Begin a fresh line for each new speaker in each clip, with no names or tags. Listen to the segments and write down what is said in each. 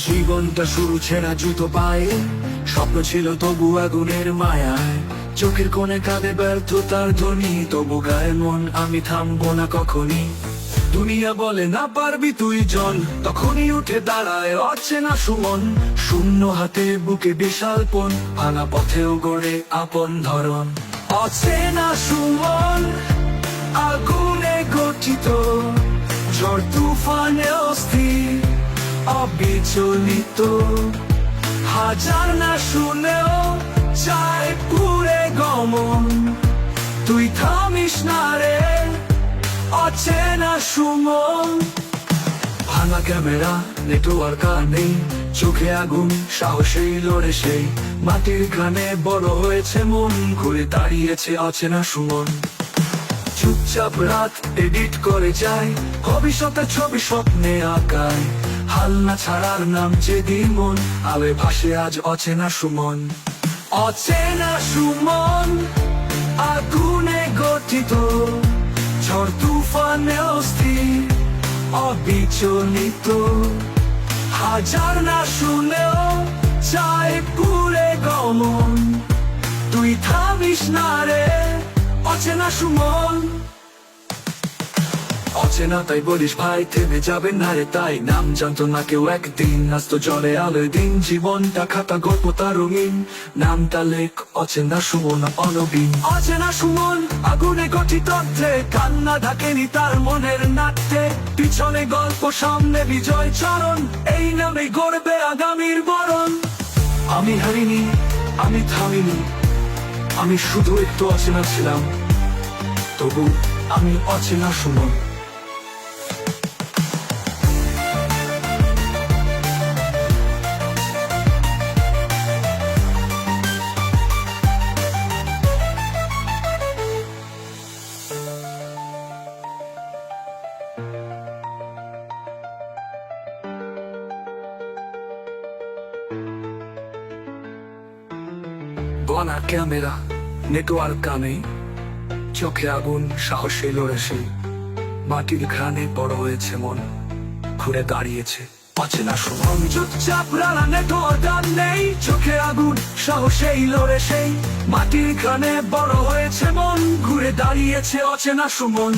জীবনটা শুরু ছেঁড়া জুতো পায়ে, স্বপ্ন ছিল তবু আগুনের মায়ায়। চোখের কোণে কাঁদে ব্যর্থতার ধ্বনি, তবু গায়ে মন আমি থামবো না কখনই। দুনিয়া বলে না পারবি তুই জন, তখনই উঠে দাঁড়ায় অচেনা সুমন। শূন্য হাতে বুকে বিশাল পণ, ভাঙা পথেও গড়ে আপন ধরন। অচেনা সুমন আগুনে গঠিত, ঝড় তুফানে অস্থির অবিচলিত। হাজার না শুনেও চায় পুরে গমন, তুই থামিস না রে অচেনা সুমন। ভাঙা ক্যামেরা নেটওয়ার্ক আর নেই, চোখে আগুন সাহসেই লড়ে সেই। মাটির ঘানে বড় হয়েছে মন, ঘুরে দাঁড়িয়েছে অচেনা সুমন। চুপচাপ রাত এডিট করে যায়, ভবিষ্যতের ছবি স্বপ্নে আঁকায়। হালনা ছাড়ার নাম যেদিন মন, আলোয় ভাসে আজ অচেনা সুমন। অচেনা সুমন আগুনে গঠিত, ঝড় তুফানে অস্থির অবিচলিত। হাজার না শুনেও চায় পুরে গমন, তুই থামিস না রে অচেনা সুমন। অচেনা তাই বলিস ভাই, থেমে যাবে না রে তাই। নাম জানতো না কেউ একদিন, আজ তো জলে আলোয় দিন। জীবনটা খাতা গল্প তার রঙিন, নামটা লেখ অচেনা সুমন অনবীন। অচেনা সুমন আগুনে গঠিত, কান্না ঢাকেনি তার মনের নাট্যে। পিছনে গল্প সামনে বিজয় চরণ, এই নামে গড়বে আগামীর বরণ। আমি হারিনি, আমি থামিনি, আমি শুধু একটু অচেনা ছিলাম, তবু আমি অচেনা সুমন। বনা ক্যামেরা নেটওয়ার্ক কানে, চোখে আগুন সাহসে লড়ে সেই। মাটির ঘ্রাণে বড় হয়েছে মন, ঘুরে দাঁড়িয়েছে অচেনা সুমন। চুপচাপ রানা নেটওয়ার্ক নেই, চোখে আগুন সাহসেই লড়ে সেই। মাটির ঘ্রাণে বড় হয়েছে মন, ঘুরে দাঁড়িয়েছে অচেনা সুমন।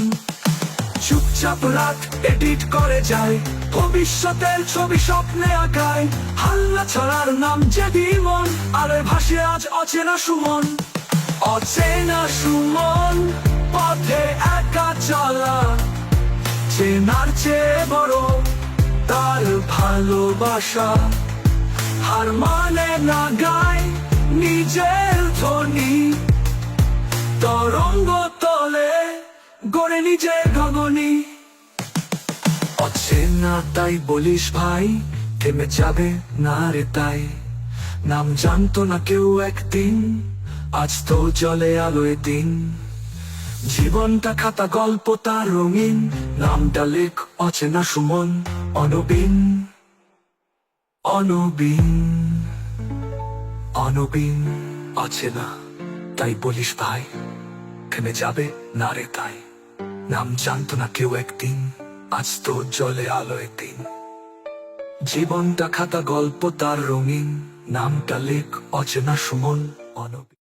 চুপচাপ রাত এডিট করে যায়, ভবিষ্যতের ছবি স্বপ্নে আঁকায়। হাল্লা ছড়ার নাম যেদিন মন, আলোয় ভাসে আজ অচেনা সুমন। অচেনা সুমন পথে একা চলা, চেনার চেয়ে বড় তার ভালোবাসা। হার মানে না গায় নিজের ধ্বনি, তরঙ্গ তলে গড়ে নিজের গগনি। অচেনা তাই বলিস ভাই, থেমে যাবে না রে তাই। নাম জানতো না কেউ একদিন, আজ তো জলে আলোয় দিন। জীবনটা খাতা গল্প তার রঙিন, নামটা লেখ অচেনা সুমন অনবীন। অনবীন অনবীন অচেনা তাই বলিস ভাই, থেমে যাবে না রে তাই। নাম জানতো না কেউ একদিন, আজ তো জলে আলোয় দিন। জীবনটা খাতা গল্প তার রঙিন, নামটা লেখ অচেনা সুমন অনবীন।